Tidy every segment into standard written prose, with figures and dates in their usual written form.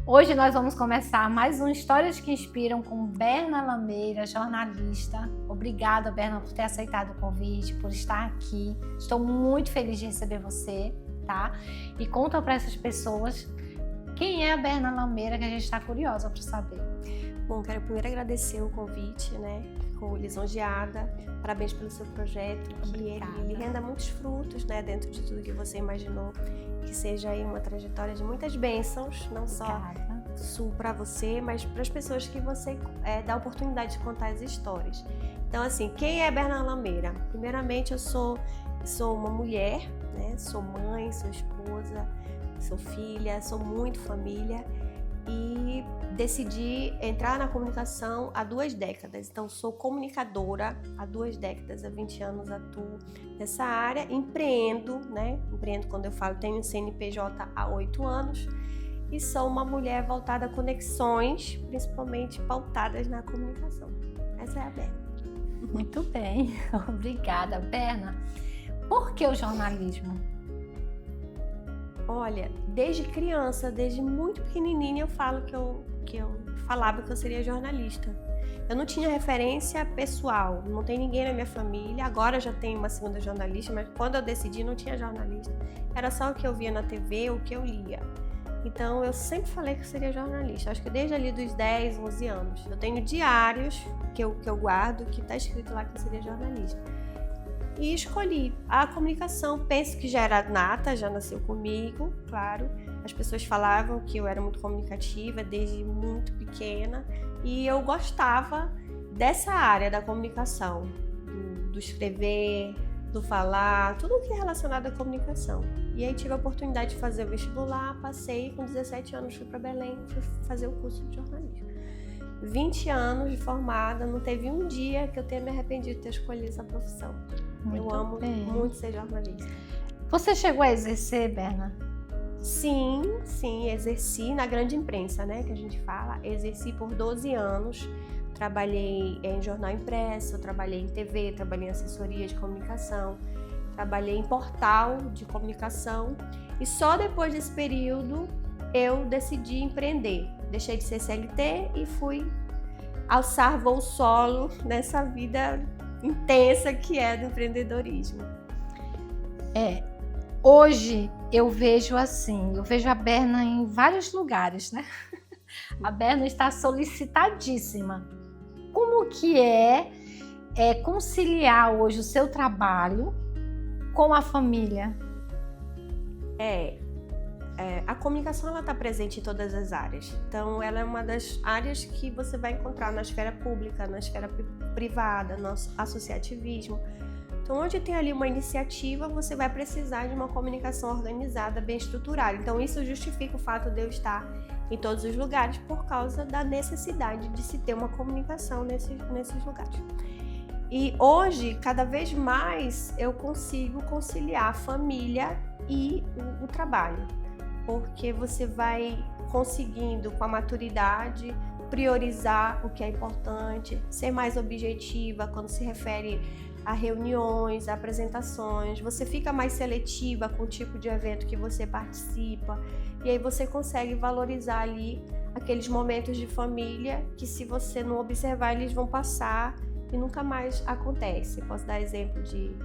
Hoje nós vamos começar mais um Histórias que Inspiram com Berna Lameira, jornalista. Obrigada, Berna, por ter aceitado o convite, por estar aqui. Estou muito feliz de receber você, tá? E conta para essas pessoas quem é a Berna Lameira, que a gente está curiosa para saber. Bom, quero primeiro agradecer o convite, né? Fico lisonjeada. Parabéns pelo seu projeto, que ele renda muitos frutos, né? Dentro de tudo que você imaginou, que seja aí uma trajetória de muitas bênçãos, não só para você, mas para as pessoas que você dá a oportunidade de contar as histórias. Então, assim, quem é Berna Lameira? Primeiramente, eu sou uma mulher, né? Sou mãe, sou esposa, sou filha, sou muito família e decidi entrar na comunicação há 2 décadas. Então, sou comunicadora há 2 décadas, há 20 anos atuo nessa área, empreendo, né? Empreendo, quando eu falo, tenho CNPJ há 8 anos e sou uma mulher voltada a conexões, principalmente pautadas na comunicação. Essa é a Berna. Muito bem, obrigada, Berna. Por que o jornalismo? Olha, desde criança, desde muito pequenininha, eu falo que eu falava que eu seria jornalista. Eu não tinha referência pessoal, não tem ninguém na minha família. Agora já tem uma segunda jornalista, mas quando eu decidi não tinha jornalista. Era só o que eu via na TV, o que eu lia. Então eu sempre falei que eu seria jornalista. Acho que desde ali dos 10, 11 anos. Eu tenho diários que eu guardo, que está escrito lá que eu seria jornalista. E escolhi a comunicação, penso que já era nata, já nasceu comigo, claro. As pessoas falavam que eu era muito comunicativa desde muito pequena e eu gostava dessa área da comunicação, do escrever, do falar, tudo que é relacionado à comunicação. E aí tive a oportunidade de fazer o vestibular, passei, com 17 anos fui para Belém, fui fazer o curso de jornalismo. 20 anos de formada, não teve um dia que eu tenha me arrependido de ter escolhido essa profissão. Eu amo muito ser jornalista. Você chegou a exercer, Berna? Sim, exerci na grande imprensa, né, que a gente fala. Exerci por 12 anos, trabalhei em jornal impresso, trabalhei em TV, trabalhei em assessoria de comunicação, trabalhei em portal de comunicação e só depois desse período eu decidi empreender. Deixei de ser CLT e fui alçar voo solo nessa vida intensa que é do empreendedorismo. Hoje eu vejo assim, eu vejo a Berna em vários lugares, né? A Berna está solicitadíssima. Como que é conciliar hoje o seu trabalho com a família? A comunicação ela está presente em todas as áreas. Então, ela é uma das áreas que você vai encontrar na esfera pública, na esfera privada, no associativismo. Então, onde tem ali uma iniciativa, você vai precisar de uma comunicação organizada, bem estruturada. Então, isso justifica o fato de eu estar em todos os lugares por causa da necessidade de se ter uma comunicação nesses lugares. E hoje, cada vez mais, eu consigo conciliar a família e o trabalho. Porque você vai conseguindo, com a maturidade, priorizar o que é importante, ser mais objetiva quando se refere a reuniões, a apresentações, você fica mais seletiva com o tipo de evento que você participa e aí você consegue valorizar ali aqueles momentos de família que, se você não observar, eles vão passar e nunca mais acontece. Posso dar exemplo de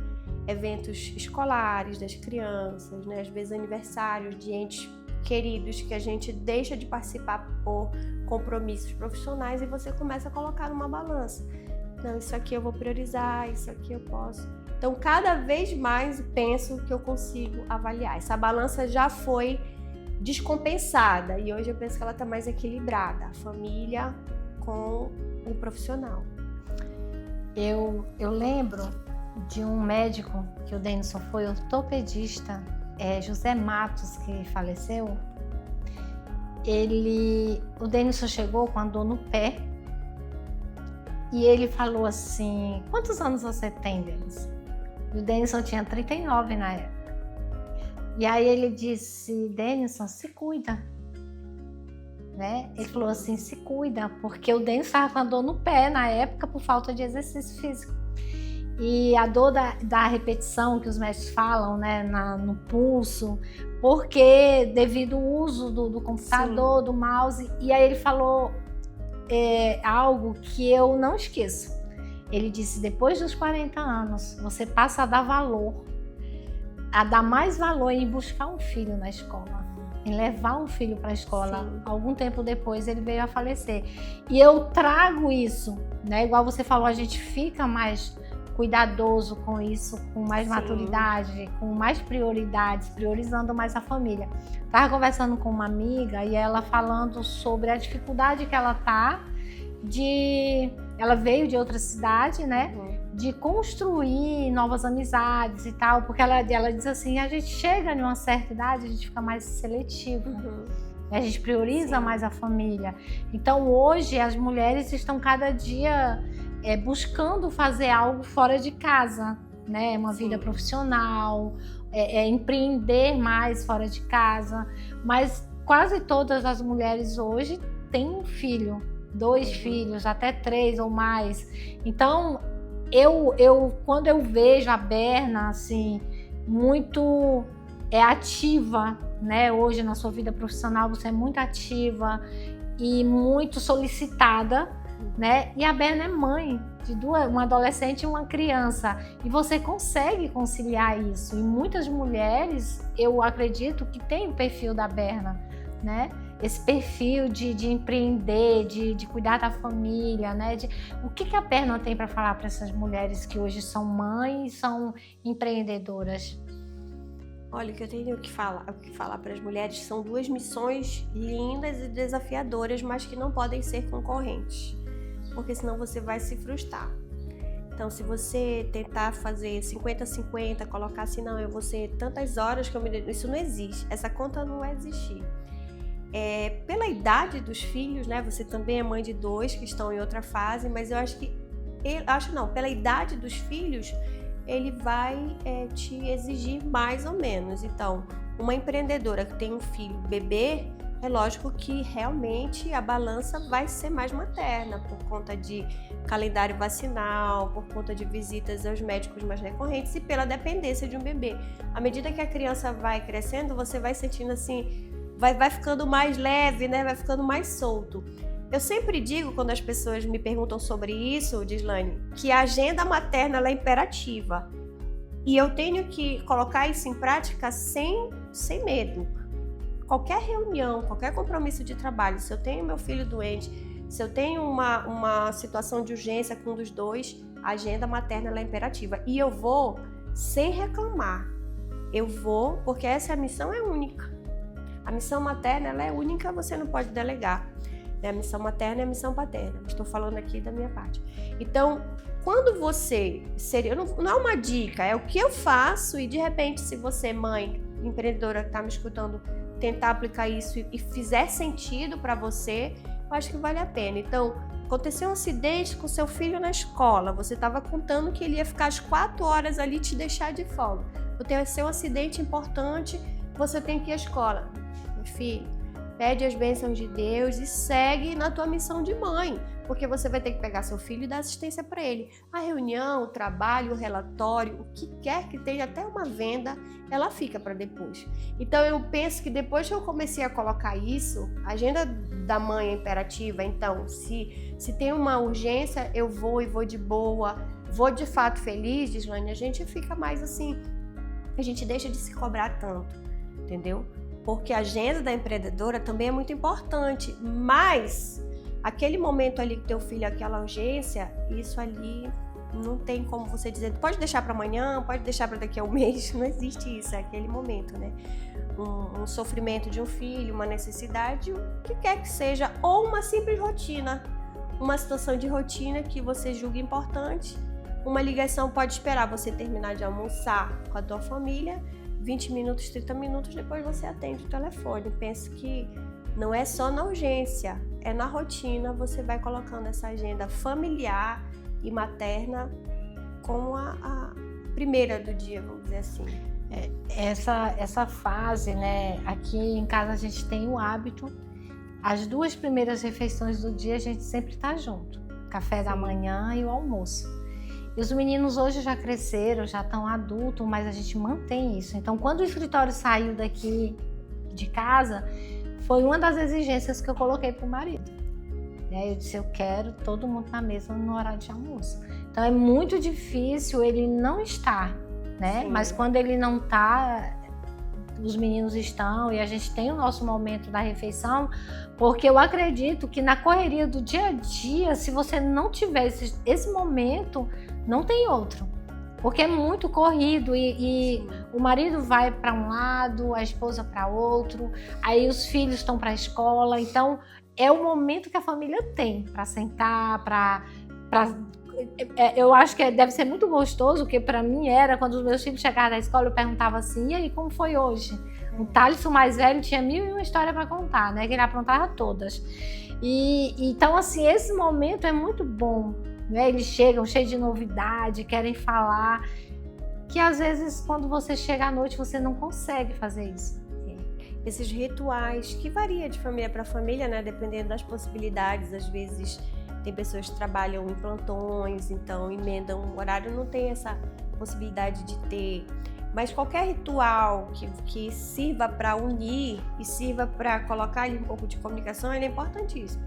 eventos escolares das crianças, né? Às vezes aniversários de entes queridos que a gente deixa de participar por compromissos profissionais e você começa a colocar numa balança. Não, isso aqui eu vou priorizar, isso aqui eu posso. Então, cada vez mais penso que eu consigo avaliar. Essa balança já foi descompensada e hoje eu penso que ela está mais equilibrada, a família com o profissional. Eu lembro de um médico que o Denison foi ortopedista, José Matos, que faleceu. O Denison chegou com a dor no pé e ele falou assim: quantos anos você tem, Denison? E o Denison tinha 39 na época. E aí ele disse: Denison, se cuida. Né? Ele falou assim: se cuida, porque o Denison estava com a dor no pé na época por falta de exercício físico. e a dor da repetição que os médicos falam, né, no pulso, porque devido ao uso do computador, Sim. do mouse, e aí ele falou algo que eu não esqueço. Ele disse, depois dos 40 anos, você passa a dar valor, a dar mais valor em buscar um filho na escola, em levar um filho para a escola. Sim. Algum tempo depois ele veio a falecer. E eu trago isso, né? Igual você falou, a gente fica mais cuidadoso com isso, com mais Sim. maturidade, com mais prioridades, priorizando mais a família. Estava conversando com uma amiga e ela falando sobre a dificuldade que ela tá ela veio de outra cidade, né? De construir novas amizades e tal, porque ela diz assim, a gente chega em uma certa idade, a gente fica mais seletivo, a gente prioriza Sim. mais a família. Então hoje as mulheres estão cada dia buscando fazer algo fora de casa, né? Uma Sim. vida profissional, empreender mais fora de casa, mas quase todas as mulheres hoje têm um filho, 2 filhos, até 3 ou mais. Então, quando eu vejo a Berna, assim, muito ativa, né? Hoje, na sua vida profissional, você é muito ativa e muito solicitada, né? E a Berna é mãe de uma adolescente e uma criança. E você consegue conciliar isso. E muitas mulheres, eu acredito, que têm o perfil da Berna, né? Esse perfil de empreender, de cuidar da família, né? O que a Berna tem para falar para essas mulheres que hoje são mães e são empreendedoras? Olha, o que eu tenho que falar para as mulheres são 2 missões lindas e desafiadoras, mas que não podem ser concorrentes, porque senão você vai se frustrar. Então, se você tentar fazer 50-50, colocar assim, não, eu vou ser tantas horas que eu me dedico, isso não existe, essa conta não vai existir. Pela idade dos filhos, né? Você também é mãe de 2 que estão em outra fase, mas eu acho que... pela idade dos filhos, ele vai te exigir mais ou menos. Então, uma empreendedora que tem um filho bebê, é lógico que realmente a balança vai ser mais materna, por conta de calendário vacinal, por conta de visitas aos médicos mais recorrentes e pela dependência de um bebê. À medida que a criança vai crescendo, você vai sentindo assim... Vai ficando mais leve, né? Vai ficando mais solto. Eu sempre digo, quando as pessoas me perguntam sobre isso, Dislane, que a agenda materna ela é imperativa. E eu tenho que colocar isso em prática sem medo. Qualquer reunião, qualquer compromisso de trabalho, se eu tenho meu filho doente, se eu tenho uma situação de urgência com um dos 2, a agenda materna ela é imperativa. E eu vou sem reclamar. Eu vou porque essa missão é única. A missão materna ela é única, você não pode delegar. A missão materna e a missão paterna. Estou falando aqui da minha parte. Então, quando você... Não é uma dica, é o que eu faço e de repente, se você, mãe, empreendedora que está me escutando, tentar aplicar isso e fizer sentido para você, eu acho que vale a pena. Então, aconteceu um acidente com seu filho na escola, você estava contando que ele ia ficar as 4 horas ali te deixar de folga. Aconteceu um acidente importante, você tem que ir à escola. Meu filho, pede as bênçãos de Deus e segue na tua missão de mãe, porque você vai ter que pegar seu filho e dar assistência para ele. A reunião, o trabalho, o relatório, o que quer que tenha, até uma venda, ela fica para depois. Então eu penso que depois que eu comecei a colocar isso, a agenda da mãe é imperativa. Então, se tem uma urgência, eu vou de boa, vou de fato feliz, Dislane, a gente fica mais assim, a gente deixa de se cobrar tanto, entendeu? Porque a agenda da empreendedora também é muito importante, mas aquele momento ali que teu filho, aquela urgência, isso ali não tem como você dizer, pode deixar para amanhã, pode deixar para daqui a um mês, não existe isso, é aquele momento, né? Um sofrimento de um filho, uma necessidade, o que quer que seja, ou uma simples rotina, uma situação de rotina que você julga importante, uma ligação pode esperar você terminar de almoçar com a tua família, 20 minutos, 30 minutos, depois você atende o telefone. Penso que não é só na urgência, é na rotina, você vai colocando essa agenda familiar e materna como a primeira do dia, vamos dizer assim. Essa fase, né? Aqui em casa a gente tem o hábito, as 2 primeiras refeições do dia a gente sempre está junto, café da manhã e o almoço. E os meninos hoje já cresceram, já estão adultos, mas a gente mantém isso. Então, quando o escritório saiu daqui de casa, foi uma das exigências que eu coloquei para o marido. Eu disse, eu quero todo mundo na mesa no horário de almoço. Então, é muito difícil ele não estar, né? Mas quando ele não está, os meninos estão e a gente tem o nosso momento da refeição, porque eu acredito que na correria do dia a dia, se você não tiver esse momento, não tem outro. Porque é muito corrido e o marido vai para um lado, a esposa para outro, aí os filhos estão para a escola. Então, é o momento que a família tem para sentar, eu acho que deve ser muito gostoso, porque para mim era, quando os meus filhos chegaram da escola, eu perguntava assim, e aí, como foi hoje? O Thaleson mais velho tinha 1001 histórias para contar, né? Que ele aprontava todas. Então, assim, esse momento é muito bom, né? Eles chegam cheios de novidade, querem falar, que às vezes, quando você chega à noite, você não consegue fazer isso. Esses rituais, que varia de família para família, né? Dependendo das possibilidades, às vezes tem pessoas que trabalham em plantões, então emendam o horário, não tem essa possibilidade de ter. Mas qualquer ritual que sirva para unir e sirva para colocar ali um pouco de comunicação, ele é importantíssimo.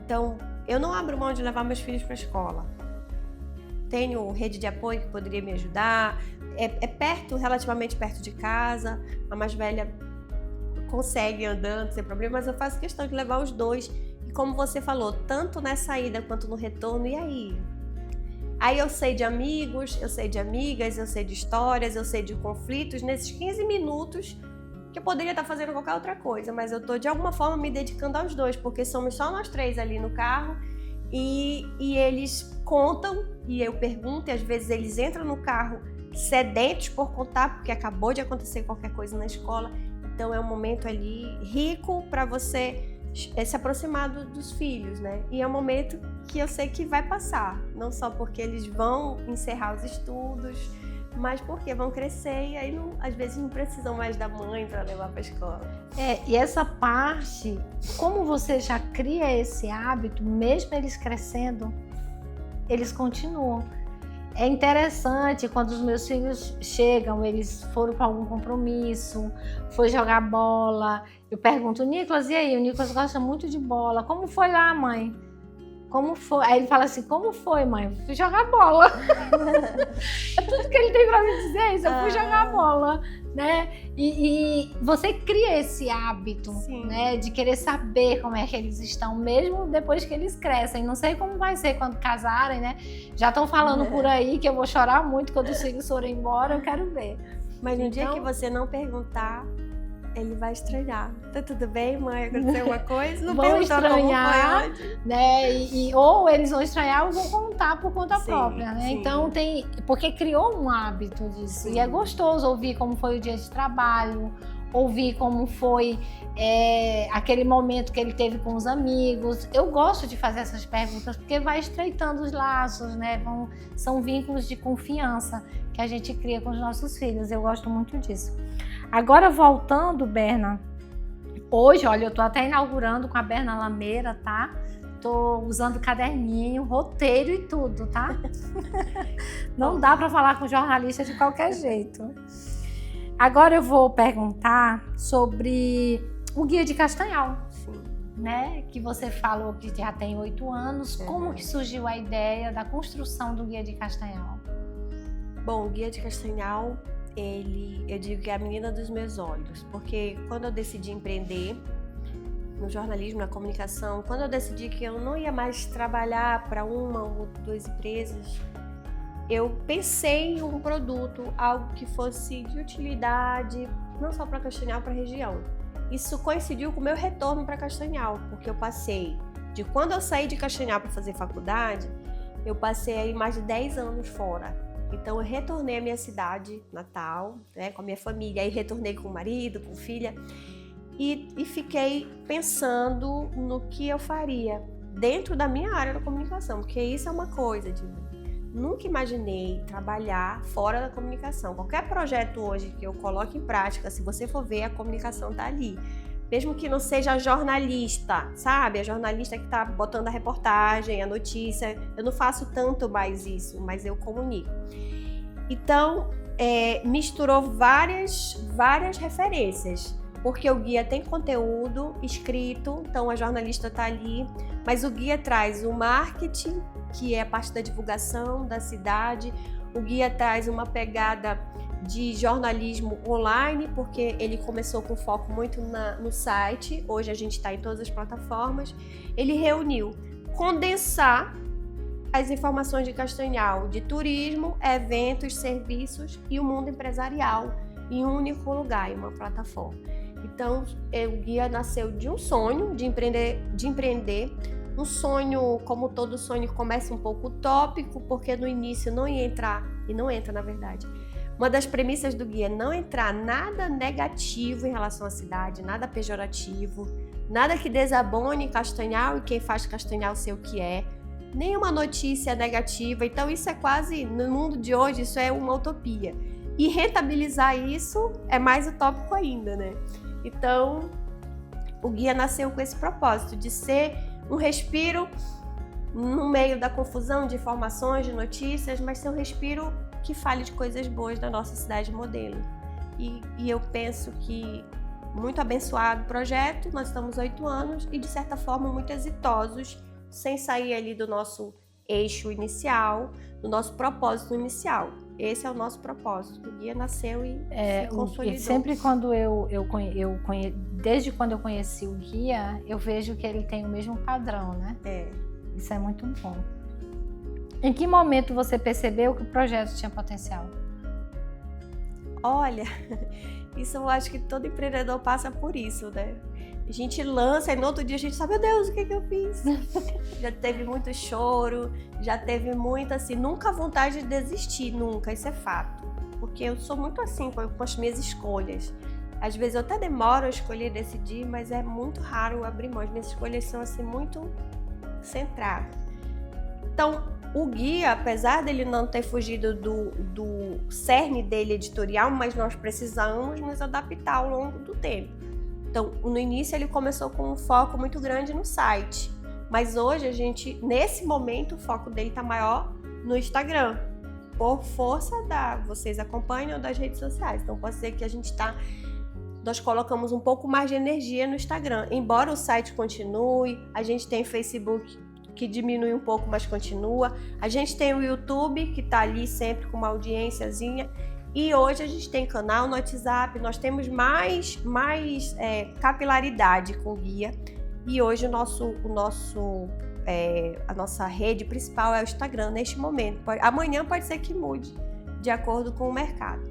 Então, eu não abro mão de levar meus filhos para a escola. Tenho rede de apoio que poderia me ajudar. É perto, relativamente perto de casa. A mais velha consegue andando sem problema, mas eu faço questão de levar os dois. E como você falou, tanto na saída quanto no retorno, e aí? Aí eu sei de amigos, eu sei de amigas, eu sei de histórias, eu sei de conflitos, nesses 15 minutos que eu poderia estar fazendo qualquer outra coisa, mas eu estou de alguma forma me dedicando aos dois, porque somos só nós três ali no carro e eles contam, e eu pergunto, e às vezes eles entram no carro sedentos por contar, porque acabou de acontecer qualquer coisa na escola. Então é um momento ali rico para você se aproximar dos filhos, né? E é um momento que eu sei que vai passar, não só porque eles vão encerrar os estudos, mas porque vão crescer e aí às vezes não precisam mais da mãe para levar para a escola. E essa parte, como você já cria esse hábito, mesmo eles crescendo, eles continuam. É interessante quando os meus filhos chegam, eles foram para algum compromisso, foi jogar bola. Eu pergunto, Nicolas, e aí? O Nicolas gosta muito de bola. Como foi lá, mãe? Como foi? Aí ele fala assim, como foi, mãe? Fui jogar bola. É tudo que ele tem para me dizer, isso. Eu fui jogar bola, né? E você cria esse hábito, né? De querer saber como é que eles estão, mesmo depois que eles crescem. Não sei como vai ser quando casarem, né? Já estão falando por aí que eu vou chorar muito quando os filhos forem embora, eu quero ver. Mas no dia que você não perguntar, ele vai estranhar. Tá tudo bem, mãe? Aconteceu uma coisa? Não vão estranhar, né? Ou eles vão estranhar ou vão contar por conta própria, né? Sim. Então porque criou um hábito disso. Sim. E é gostoso ouvir como foi o dia de trabalho, ouvir como foi aquele momento que ele teve com os amigos. Eu gosto de fazer essas perguntas porque vai estreitando os laços, né? São vínculos de confiança que a gente cria com os nossos filhos. Eu gosto muito disso. Agora, voltando, Berna, hoje, olha, eu tô até inaugurando com a Berna Lameira, tá? Tô usando caderninho, roteiro e tudo, tá? Não dá para falar com jornalista de qualquer jeito. Agora eu vou perguntar sobre o Guia de Castanhal, né? Que você falou que já tem 8 anos. Como que surgiu a ideia da construção do Guia de Castanhal? Bom, o Guia de Castanhal, eu digo que é a menina dos meus olhos, porque quando eu decidi empreender no jornalismo, na comunicação, quando eu decidi que eu não ia mais trabalhar para uma ou 2 empresas, eu pensei em um produto, algo que fosse de utilidade, não só para Castanhal, para a região. Isso coincidiu com o meu retorno para Castanhal, porque eu passei de quando eu saí de Castanhal para fazer faculdade, eu passei aí mais de 10 anos fora. Então eu retornei à minha cidade natal, né, com a minha família, aí retornei com o marido, com filha, e fiquei pensando no que eu faria dentro da minha área da comunicação, porque isso é uma coisa de nunca imaginei trabalhar fora da comunicação. Qualquer projeto hoje que eu coloque em prática, se você for ver, a comunicação está ali. mesmo que não seja a jornalista, sabe? A jornalista que está botando a reportagem, a notícia. Eu não faço tanto mais isso, mas eu comunico. Então, misturou várias referências, porque o guia tem conteúdo escrito, então a jornalista está ali, mas o guia traz o marketing, que é a parte da divulgação da cidade, o guia traz uma pegada de jornalismo online, porque ele começou com foco muito no site, hoje a gente está em todas as plataformas. Ele reuniu condensar as informações de Castanhal, de turismo, eventos, serviços e o mundo empresarial em um único lugar, em uma plataforma. Então, o guia nasceu de um sonho de empreender, um sonho, como todo sonho, começa um pouco utópico, porque no início não ia entrar, e não entra na verdade. Uma das premissas do guia é não entrar nada negativo em relação à cidade, nada pejorativo, nada que desabone Castanhal e quem faz Castanhal ser o que é, nenhuma notícia negativa. Então isso é quase, no mundo de hoje, isso é uma utopia. E rentabilizar isso é mais utópico ainda, né? Então, o guia nasceu com esse propósito de ser um respiro no meio da confusão de informações, de notícias, mas ser um respiro que fale de coisas boas da nossa cidade modelo. E eu penso que muito abençoado o projeto, nós estamos 8 anos e de certa forma muito exitosos, sem sair ali do nosso eixo inicial, do nosso propósito inicial. Esse é o nosso propósito. O guia nasceu e se consolidou. E sempre quando desde quando eu conheci o guia, eu vejo que ele tem o mesmo padrão, né? Isso é muito bom. Em que momento você percebeu que o projeto tinha potencial? Olha, isso eu acho que todo empreendedor passa por isso, né? A gente lança e no outro dia a gente sabe, meu Deus, o que eu fiz? Já teve muito choro, já teve muito assim, nunca vontade de desistir, nunca, isso é fato. Porque eu sou muito assim com as minhas escolhas. Às vezes eu até demoro a escolher, decidir, mas é muito raro eu abrir mão. As minhas escolhas são assim muito centradas. Então, o guia, apesar dele não ter fugido do cerne dele editorial, mas nós precisamos nos adaptar ao longo do tempo. Então, no início ele começou com um foco muito grande no site, mas hoje nesse momento, o foco dele está maior no Instagram, por força vocês acompanham das redes sociais. Então, pode ser que nós colocamos um pouco mais de energia no Instagram, embora o site continue, a gente tem Facebook que diminui um pouco, mas continua, a gente tem o YouTube que está ali sempre com uma audiênciazinha. E hoje a gente tem canal no WhatsApp, nós temos mais capilaridade com o guia. E hoje a nossa rede principal é o Instagram neste momento. Amanhã pode ser que mude, de acordo com o mercado.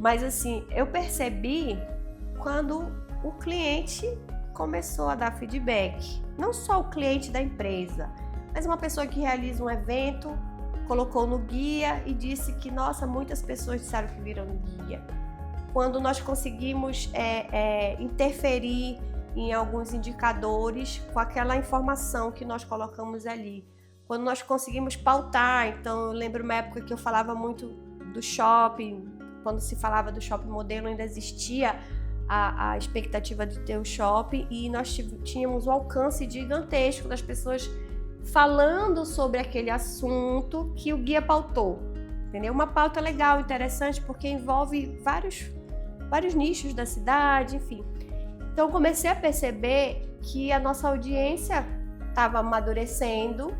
Mas assim, eu percebi quando o cliente começou a dar feedback. Não só o cliente da empresa, mas uma pessoa que realiza um evento, colocou no guia e disse que, nossa, muitas pessoas disseram que viram no guia. Quando nós conseguimos interferir em alguns indicadores com aquela informação que nós colocamos ali. Quando nós conseguimos pautar, então eu lembro uma época que eu falava muito do shopping, quando se falava do shopping modelo ainda existia a expectativa de ter o shopping e nós tínhamos um alcance gigantesco das pessoas falando sobre aquele assunto que o guia pautou, entendeu? Uma pauta legal, interessante, porque envolve vários nichos da cidade, enfim. Então, comecei a perceber que a nossa audiência estava amadurecendo,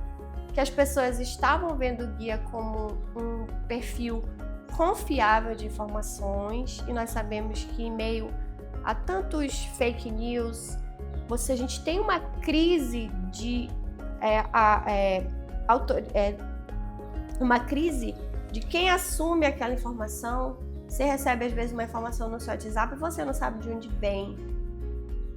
que as pessoas estavam vendo o guia como um perfil confiável de informações, e nós sabemos que em meio a tantos fake news, a gente tem uma crise uma crise de quem assume aquela informação. Você recebe às vezes uma informação no seu WhatsApp e você não sabe de onde vem.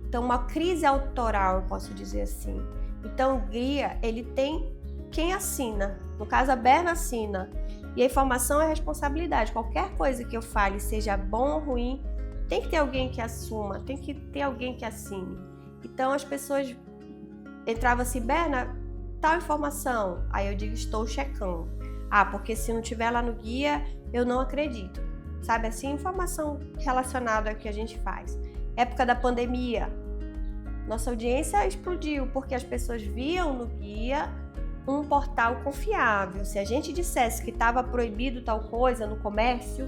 Então, uma crise autoral, eu posso dizer assim. Então, o guia, ele tem quem assina. No caso, a Berna assina. E a informação é responsabilidade. Qualquer coisa que eu fale, seja bom ou ruim, tem que ter alguém que assuma, tem que ter alguém que assine. Então, as pessoas entravam assim, Berna, tal informação. Aí eu digo, estou checando. Porque se não tiver lá no guia, eu não acredito. Sabe assim, informação relacionada ao que a gente faz. Época da pandemia, Nossa audiência explodiu porque as pessoas viam no guia um portal confiável. Se a gente dissesse que estava proibido tal coisa no comércio,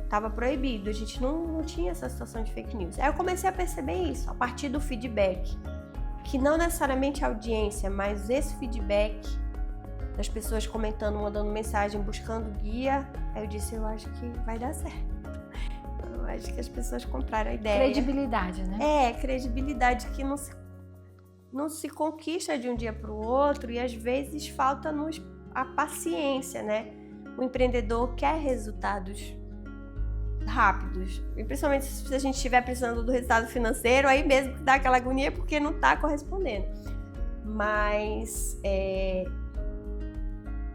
estava proibido. A gente não tinha essa situação de fake news. Aí eu comecei a perceber isso a partir do feedback, que não necessariamente a audiência, mas esse feedback das pessoas comentando, mandando mensagem, buscando guia. Aí eu disse, eu acho que vai dar certo. Eu acho que as pessoas compraram a ideia. Credibilidade, né? Credibilidade que não se conquista de um dia para o outro e às vezes falta-nos a paciência, né? O empreendedor quer resultados rápidos, e principalmente se a gente estiver precisando do resultado financeiro, aí mesmo que dá aquela agonia porque não está correspondendo. Mas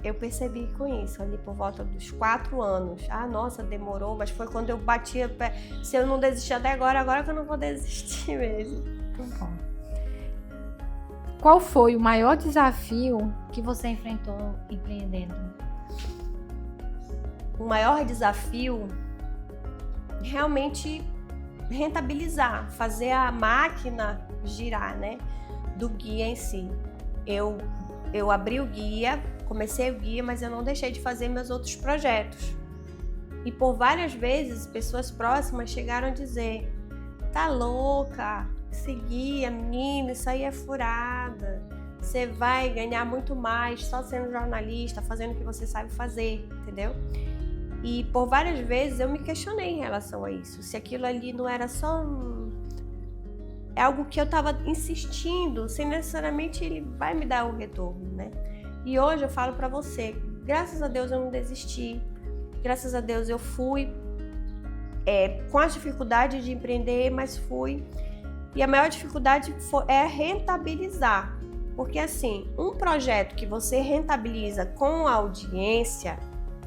eu percebi com isso, ali por volta dos 4 anos. Ah, nossa, demorou, mas foi quando eu bati o pé. Se eu não desistir até agora que eu não vou desistir mesmo. Muito bom. Qual foi o maior desafio que você enfrentou empreendendo? O maior desafio realmente rentabilizar, fazer a máquina girar, né? Do guia em si. Eu abri o guia, comecei o guia, mas eu não deixei de fazer meus outros projetos. E por várias vezes, pessoas próximas chegaram a dizer: tá louca, esse guia, menina, isso aí é furada. Você vai ganhar muito mais só sendo jornalista, fazendo o que você sabe fazer, entendeu? E por várias vezes eu me questionei em relação a isso. Se aquilo ali não era só é algo que eu estava insistindo, sem necessariamente ele vai me dar o retorno, né? E hoje eu falo para você, graças a Deus eu não desisti, graças a Deus eu fui com as dificuldades de empreender, mas fui. E a maior dificuldade é rentabilizar, porque assim, um projeto que você rentabiliza com a audiência,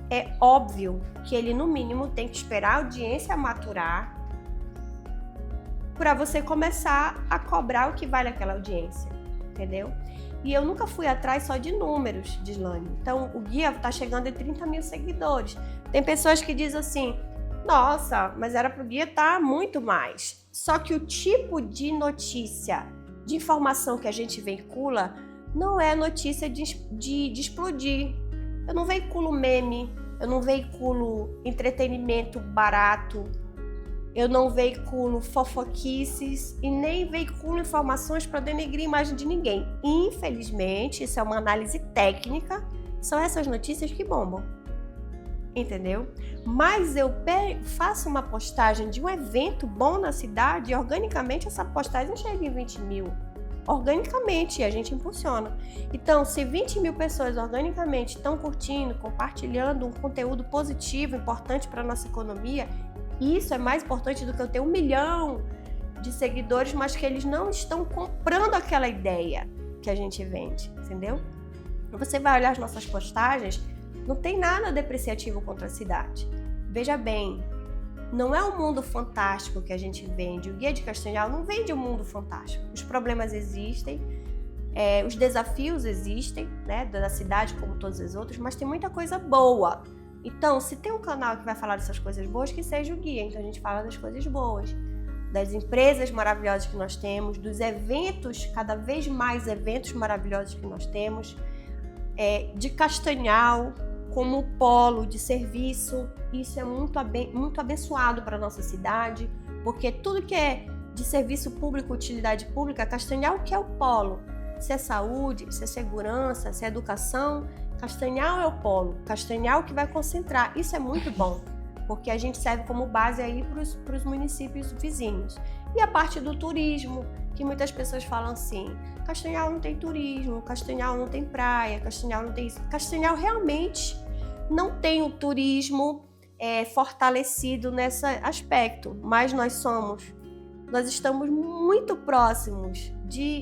é óbvio que ele no mínimo tem que esperar a audiência maturar para você começar a cobrar o que vale aquela audiência, entendeu? E eu nunca fui atrás só de números, Gislane. Então, o guia está chegando em 30 mil seguidores. Tem pessoas que dizem assim, nossa, mas era para o guia estar muito mais. Só que o tipo de notícia, de informação que a gente veicula, não é notícia de explodir. Eu não veiculo meme, eu não veiculo entretenimento barato, eu não veiculo fofoquices e nem veiculo informações para denegrir a imagem de ninguém. Infelizmente, isso é uma análise técnica, são essas notícias que bombam, entendeu? Mas eu faço uma postagem de um evento bom na cidade e organicamente essa postagem chega em 20 mil. Organicamente, a gente impulsiona. Então, se 20 mil pessoas organicamente estão curtindo, compartilhando um conteúdo positivo, importante para a nossa economia, isso é mais importante do que eu ter 1 milhão de seguidores, mas que eles não estão comprando aquela ideia que a gente vende, entendeu? Você vai olhar as nossas postagens, não tem nada depreciativo contra a cidade. Veja bem, não é um mundo fantástico que a gente vende. O Guia de Castanhal não vende um mundo fantástico. Os problemas existem, os desafios existem, né, da cidade como todas as outras, mas tem muita coisa boa. Então, se tem um canal que vai falar dessas coisas boas, que seja o Guia. Então, a gente fala das coisas boas, das empresas maravilhosas que nós temos, dos eventos, cada vez mais eventos maravilhosos que nós temos, de Castanhal como polo de serviço. Isso é muito abençoado para a nossa cidade, porque tudo que é de serviço público, utilidade pública, Castanhal que é o polo. Se é saúde, se é segurança, se é educação, Castanhal é o polo. Castanhal que vai concentrar. Isso é muito bom, porque a gente serve como base aí para os municípios vizinhos. E a parte do turismo, que muitas pessoas falam assim, Castanhal não tem turismo, Castanhal não tem praia, Castanhal não tem isso. Castanhal realmente não tem o turismo fortalecido nesse aspecto, mas nós estamos muito próximos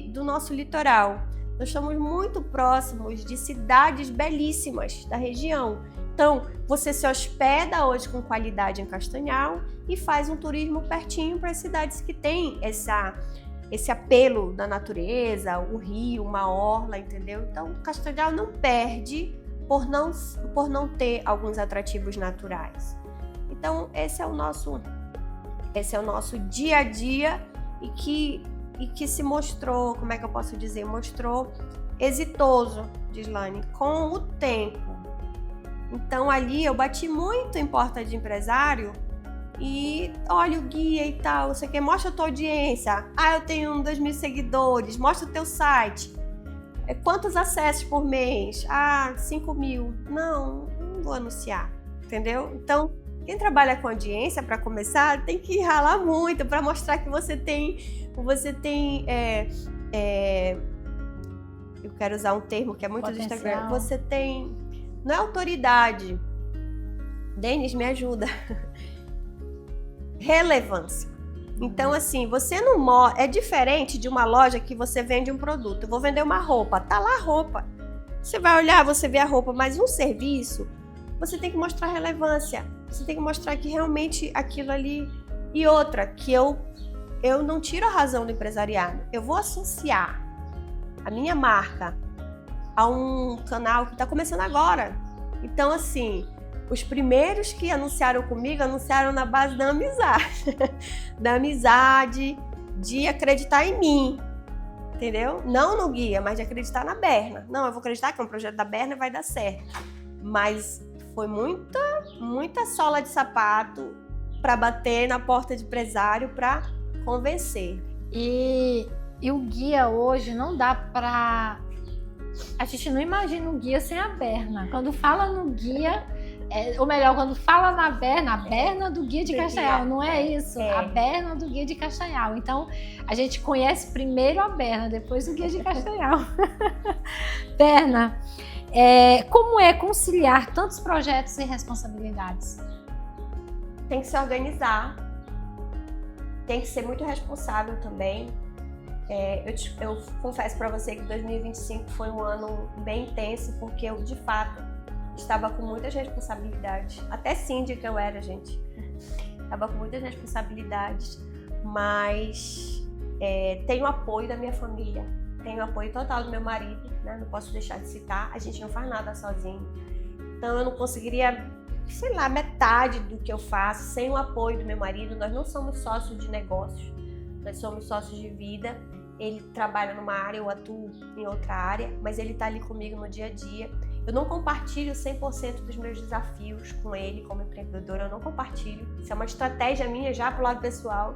do nosso litoral, nós estamos muito próximos de cidades belíssimas da região. Então, você se hospeda hoje com qualidade em Castanhal e faz um turismo pertinho para as cidades que têm esse apelo da natureza, o rio, uma orla, entendeu? Então, Castanhal não perde por não ter alguns atrativos naturais. Então, esse é o nosso dia a dia e que e que se mostrou, como é que eu posso dizer, mostrou exitoso, Gislaine, com o tempo. Então ali eu bati muito em porta de empresário e olha o guia e tal, você quer, mostra a tua audiência. Ah, eu tenho 2.000 seguidores, mostra o teu site. Quantos acessos por mês? Ah, 5.000. Não vou anunciar, entendeu? Então, quem trabalha com audiência, para começar, tem que ralar muito para mostrar que você tem eu quero usar um termo que é muito do Instagram, você tem, não é autoridade, Denis, me ajuda, relevância. Então, assim, você não é diferente de uma loja que você vende um produto. Eu vou vender uma roupa, tá lá a roupa. Você vai olhar, você vê a roupa, mas um serviço, você tem que mostrar relevância. Você tem que mostrar que realmente aquilo ali... E outra, que eu não tiro a razão do empresariado. Eu vou associar a minha marca a um canal que está começando agora. Então, assim, os primeiros que anunciaram comigo, anunciaram na base da amizade. Da amizade, de acreditar em mim. Entendeu? Não no guia, mas de acreditar na Berna. Não, eu vou acreditar que é um projeto da Berna e vai dar certo. Mas foi muita sola de sapato para bater na porta de empresário para convencer. E o guia hoje não dá para... A gente não imagina o guia sem a Berna. Quando fala no guia, ou melhor, quando fala na Berna, a Berna do Guia de Castanhal, não é isso? A Berna do Guia de Castanhal. Então, a gente conhece primeiro a Berna, depois o Guia de Castanhal. Berna, como é conciliar tantos projetos e responsabilidades? Tem que se organizar, tem que ser muito responsável também. Eu confesso para você que 2025 foi um ano bem intenso, porque eu, de fato, estava com muitas responsabilidades. Até síndica eu era, gente. Estava com muitas responsabilidades, mas tenho o apoio da minha família, tenho o apoio total do meu marido, né? Não posso deixar de citar, a gente não faz nada sozinho. Então eu não conseguiria, sei lá, metade do que eu faço sem o apoio do meu marido. Nós não somos sócios de negócios, nós somos sócios de vida. Ele trabalha numa área, eu atuo em outra área, mas ele está ali comigo no dia a dia. Eu não compartilho 100% dos meus desafios com ele como empreendedora, eu não compartilho. Isso é uma estratégia minha já pro lado pessoal.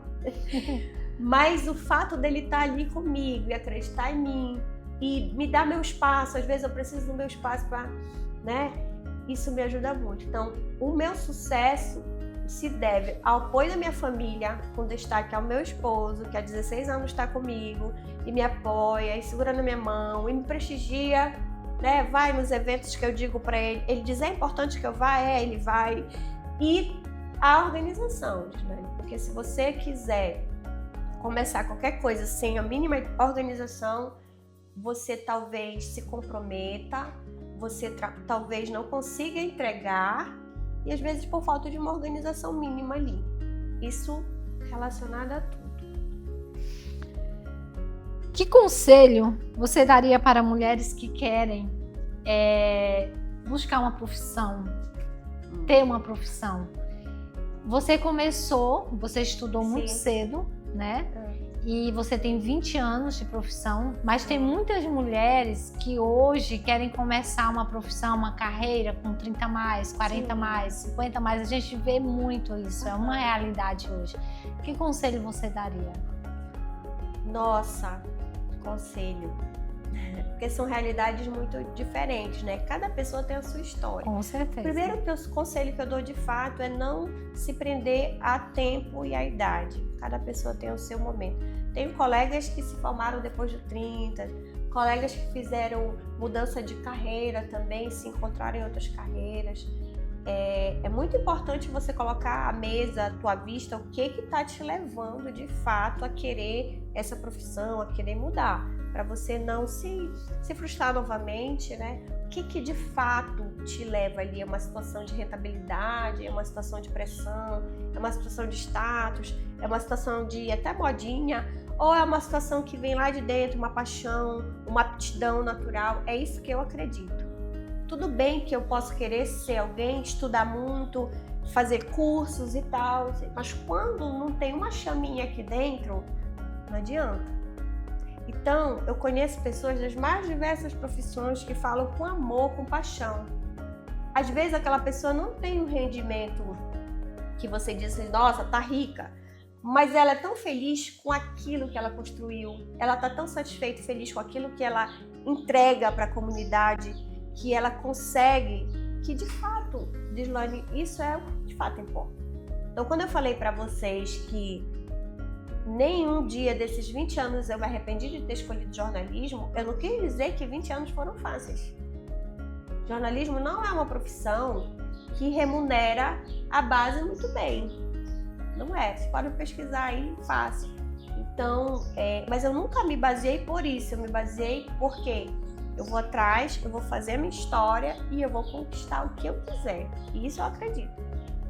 Mas o fato dele estar ali comigo e acreditar em mim e me dar meu espaço, às vezes eu preciso do meu espaço para, né? Isso me ajuda muito. Então, o meu sucesso se deve ao apoio da minha família, com destaque ao meu esposo, que há 16 anos está comigo e me apoia, e segura na minha mão, e me prestigia, né? Vai nos eventos que eu digo para ele. Ele diz, é importante que eu vá? Ele vai. E a organização, né? Porque se você quiser começar qualquer coisa sem a mínima organização, você talvez se comprometa, você talvez não consiga entregar, e às vezes por falta de uma organização mínima ali. Isso relacionado a tudo. Que conselho você daria para mulheres que querem buscar uma profissão, ter uma profissão? Você começou, você estudou muito cedo, né? E você tem 20 anos de profissão, mas tem muitas mulheres que hoje querem começar uma profissão, uma carreira com 30 mais, 40 mais, 50 mais. A gente vê muito isso, é uma realidade hoje. Que conselho você daria? Nossa, conselho. Porque são realidades muito diferentes, né? Cada pessoa tem a sua história. Com certeza. O primeiro conselho que eu dou de fato é não se prender a tempo e a idade. Cada pessoa tem o seu momento. Tenho colegas que se formaram depois de 30, colegas que fizeram mudança de carreira também, se encontraram em outras carreiras. É muito importante você colocar à mesa, à tua vista, o que está te levando de fato a querer essa profissão, a querer mudar, para você não se frustrar novamente, né? O que de fato te leva ali? É uma situação de rentabilidade, é uma situação de pressão, é uma situação de status, é uma situação de até modinha, ou é uma situação que vem lá de dentro, uma paixão, uma aptidão natural? É isso que eu acredito. Tudo bem que eu posso querer ser alguém, estudar muito, fazer cursos e tal, mas quando não tem uma chaminha aqui dentro, não adianta. Então, eu conheço pessoas das mais diversas profissões que falam com amor, com paixão. Às vezes aquela pessoa não tem um rendimento que você diz assim, nossa, tá rica, mas ela é tão feliz com aquilo que ela construiu, ela tá tão satisfeita e feliz com aquilo que ela entrega para a comunidade, que ela consegue, que de fato, Gislaine, isso é o que de fato importa. Então, quando eu falei para vocês que nenhum dia desses 20 anos eu me arrependi de ter escolhido jornalismo, eu não quis dizer que 20 anos foram fáceis. Jornalismo não é uma profissão que remunera a base muito bem. Não é. Vocês podem pesquisar aí, fácil. Então, mas eu nunca me baseei por isso. Eu me baseei porque eu vou atrás, eu vou fazer a minha história e eu vou conquistar o que eu quiser. E isso eu acredito.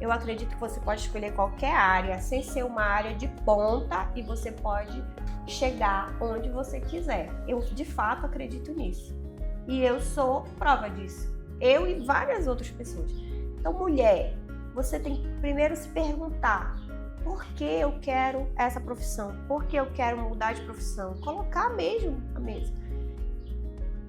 Eu acredito que você pode escolher qualquer área, sem ser uma área de ponta, e você pode chegar onde você quiser. Eu, de fato, acredito nisso. E eu sou prova disso. Eu e várias outras pessoas. Então, mulher, você tem que primeiro se perguntar: por que eu quero essa profissão? Por que eu quero mudar de profissão? Colocar mesmo a mesa.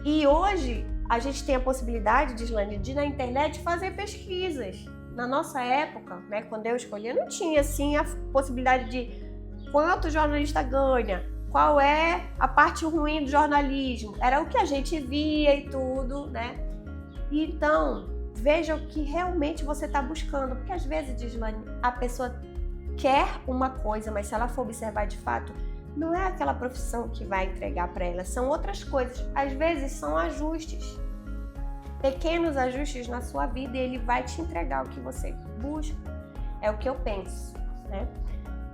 E hoje, a gente tem a possibilidade, Gislaine, de na internet fazer pesquisas. Na nossa época, né, quando eu escolhi, não tinha assim a possibilidade de quanto o jornalista ganha, qual é a parte ruim do jornalismo. Era o que a gente via e tudo, né? Então, veja o que realmente você está buscando. Porque às vezes, Gislaine, a pessoa quer uma coisa, mas se ela for observar de fato, não é aquela profissão que vai entregar para ela, são outras coisas. Às vezes são ajustes. Pequenos ajustes na sua vida e ele vai te entregar o que você busca. É o que eu penso, né?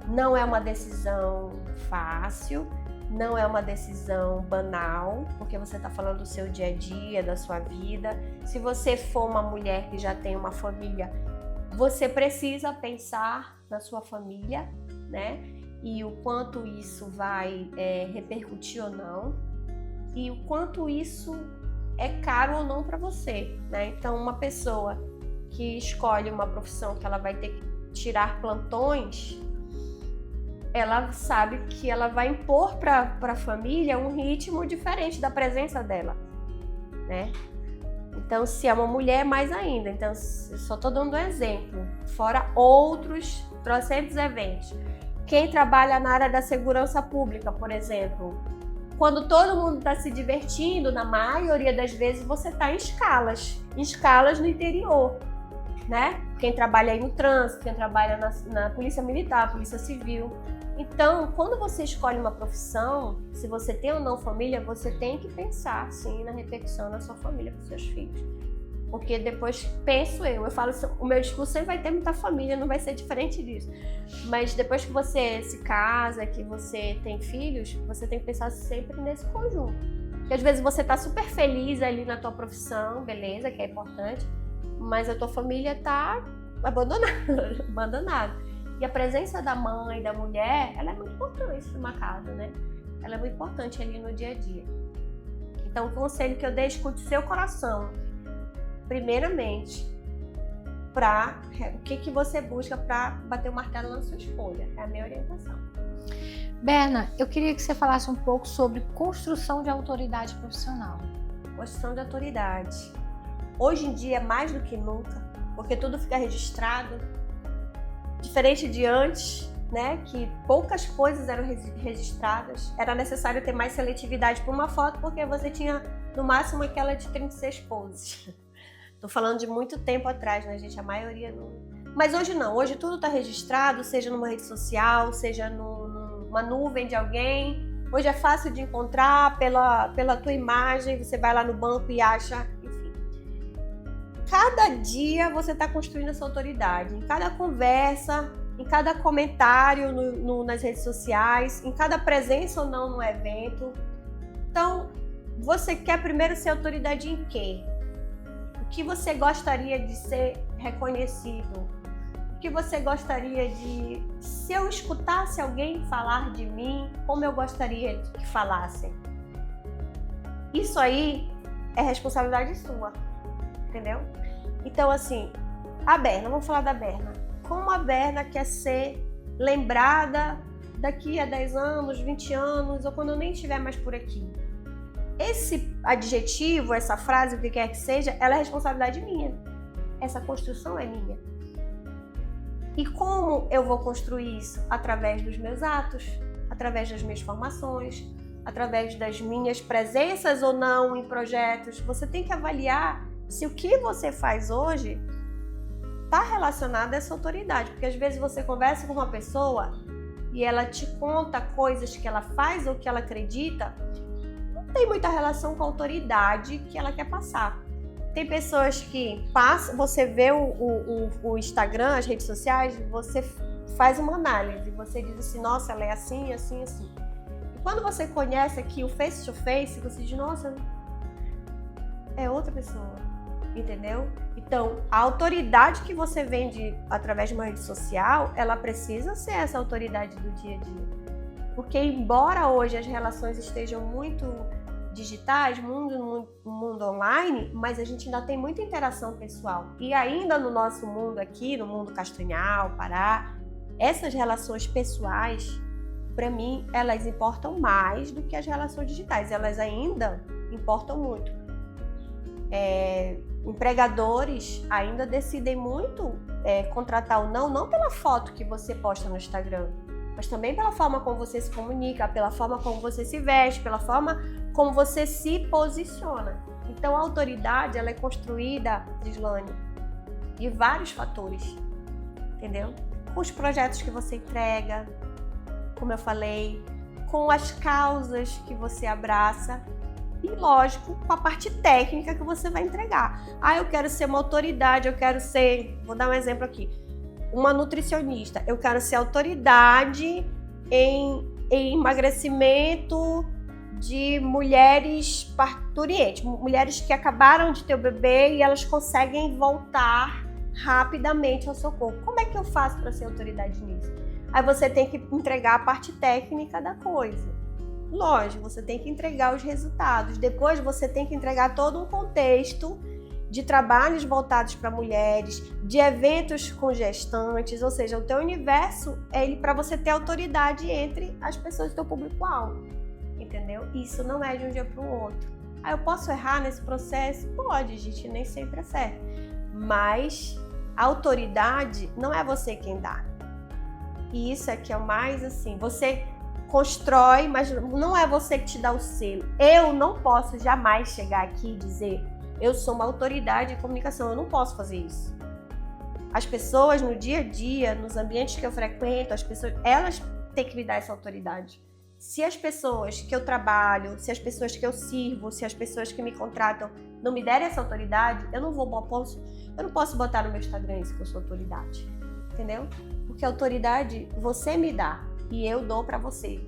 Não é uma decisão fácil, não é uma decisão banal, porque você está falando do seu dia a dia, da sua vida. Se você for uma mulher que já tem uma família, você precisa pensar na sua família, né? E o quanto isso vai repercutir ou não, e o quanto isso é caro ou não para você, né? Então, uma pessoa que escolhe uma profissão que ela vai ter que tirar plantões, ela sabe que ela vai impor para a família um ritmo diferente da presença dela, né? Então, se é uma mulher, mais ainda. Então, só estou dando um exemplo, fora outros trocentos eventos. Quem trabalha na área da segurança pública, por exemplo, quando todo mundo está se divertindo, na maioria das vezes você está em escalas no interior, né? Quem trabalha aí no trânsito, quem trabalha na polícia militar, polícia civil. Então, quando você escolhe uma profissão, se você tem ou não família, você tem que pensar, sim, na repercussão na sua família, para os seus filhos. Porque depois, penso eu falo, o meu discurso sempre vai ter muita família, não vai ser diferente disso. Mas depois que você se casa, que você tem filhos, você tem que pensar sempre nesse conjunto. Porque às vezes você tá super feliz ali na tua profissão, beleza, que é importante, mas a tua família tá abandonada. E a presença da mãe, da mulher, ela é muito importante numa casa, né? Ela é muito importante ali no dia a dia. Então, o conselho que eu dei, escute seu coração. Primeiramente, o que você busca para bater o martelo na sua escolha. É a minha orientação. Berna, eu queria que você falasse um pouco sobre construção de autoridade profissional. Construção de autoridade. Hoje em dia, mais do que nunca, porque tudo fica registrado, diferente de antes, né, que poucas coisas eram registradas. Era necessário ter mais seletividade para uma foto, porque você tinha, no máximo, aquela de 36 poses. Tô falando de muito tempo atrás, né, gente? A maioria não... Mas hoje não. Hoje tudo tá registrado, seja numa rede social, seja numa nuvem de alguém. Hoje é fácil de encontrar pela tua imagem. Você vai lá no banco e acha, enfim. Cada dia você tá construindo essa autoridade. Em cada conversa, em cada comentário nas redes sociais, em cada presença ou não no evento. Então, você quer primeiro ser autoridade em quê? O que você gostaria de ser reconhecido? O que você gostaria de... Se eu escutasse alguém falar de mim, como eu gostaria que falassem? Isso aí é responsabilidade sua, entendeu? Então, assim, a Berna, vamos falar da Berna. Como a Berna quer ser lembrada daqui a 10 anos, 20 anos, ou quando eu nem estiver mais por aqui. Esse adjetivo, essa frase, o que quer que seja, ela é responsabilidade minha. Essa construção é minha. E como eu vou construir isso? Através dos meus atos, através das minhas formações, através das minhas presenças ou não em projetos. Você tem que avaliar se o que você faz hoje está relacionado a essa autoridade. Porque às vezes você conversa com uma pessoa e ela te conta coisas que ela faz ou que ela acredita, não tem muita relação com a autoridade que ela quer passar. Tem pessoas que passam, você vê o Instagram, as redes sociais, você faz uma análise, você diz assim, nossa, ela é assim, assim, assim. E quando você conhece aqui o face to face, você diz, nossa, é outra pessoa, entendeu? Então, a autoridade que você vende através de uma rede social, ela precisa ser essa autoridade do dia a dia. Porque embora hoje as relações estejam muito digitais, mundo online, mas a gente ainda tem muita interação pessoal. E ainda no nosso mundo aqui, no mundo Castanhal, Pará, essas relações pessoais, para mim, elas importam mais do que as relações digitais. Elas ainda importam muito. Empregadores ainda decidem muito contratar ou não pela foto que você posta no Instagram, mas também pela forma como você se comunica, pela forma como você se veste, pela forma como você se posiciona. Então a autoridade, ela é construída, Gislane, de vários fatores, entendeu? Com os projetos que você entrega, como eu falei, com as causas que você abraça e, lógico, com a parte técnica que você vai entregar. Ah, eu quero ser uma autoridade, eu quero ser, vou dar um exemplo aqui, uma nutricionista, eu quero ser autoridade em emagrecimento de mulheres parturientes, mulheres que acabaram de ter o bebê e elas conseguem voltar rapidamente ao seu corpo. Como é que eu faço para ser autoridade nisso? Aí você tem que entregar a parte técnica da coisa. Lógico, você tem que entregar os resultados. Depois você tem que entregar todo um contexto de trabalhos voltados para mulheres, de eventos com gestantes, ou seja, o teu universo é ele para você ter autoridade entre as pessoas do teu público-alvo, entendeu? Isso não é de um dia para o outro. Aí eu posso errar nesse processo? Pode, gente, nem sempre acerta. Mas a autoridade não é você quem dá. E isso é que é o mais assim, você constrói, mas não é você que te dá o selo. Eu não posso jamais chegar aqui e dizer eu sou uma autoridade em comunicação, eu não posso fazer isso. As pessoas no dia a dia, nos ambientes que eu frequento, as pessoas, elas têm que me dar essa autoridade. Se as pessoas que eu trabalho, se as pessoas que eu sirvo, se as pessoas que me contratam não me derem essa autoridade, eu não posso botar no meu Instagram isso que eu sou autoridade, entendeu? Porque a autoridade você me dá e eu dou pra você.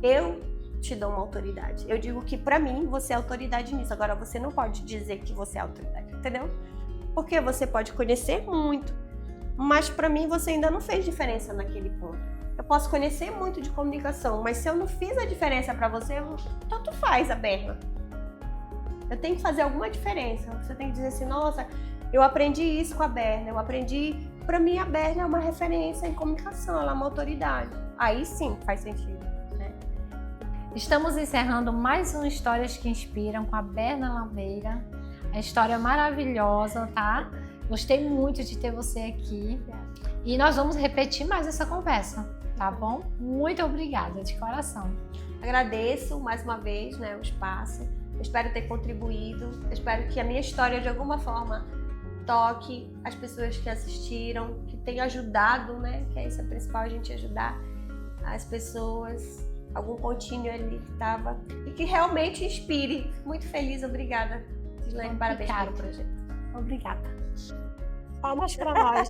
Eu te dou uma autoridade. Eu digo que pra mim você é autoridade nisso. Agora você não pode dizer que você é autoridade, entendeu? Porque você pode conhecer muito, mas pra mim você ainda não fez diferença naquele ponto. Eu posso conhecer muito de comunicação, mas se eu não fiz a diferença pra você, tanto faz a Berna. Eu tenho que fazer alguma diferença. Você tem que dizer assim, nossa, eu aprendi isso com a Berna, eu aprendi... Pra mim a Berna é uma referência em comunicação, ela é uma autoridade. Aí sim faz sentido. Estamos encerrando mais um Histórias que Inspiram com a Berna Lambeira. A história é maravilhosa, tá? Gostei muito de ter você aqui. E nós vamos repetir mais essa conversa, tá bom? Muito obrigada, de coração. Agradeço mais uma vez, o espaço. Eu espero ter contribuído. Eu espero que a minha história, de alguma forma, toque as pessoas que assistiram, que tenha ajudado, que é isso a principal, a gente ajudar as pessoas... algum pontinho ali que estava e que realmente inspire. Muito feliz, obrigada, Gislane, parabéns pelo projeto. Obrigada. Palmas para nós.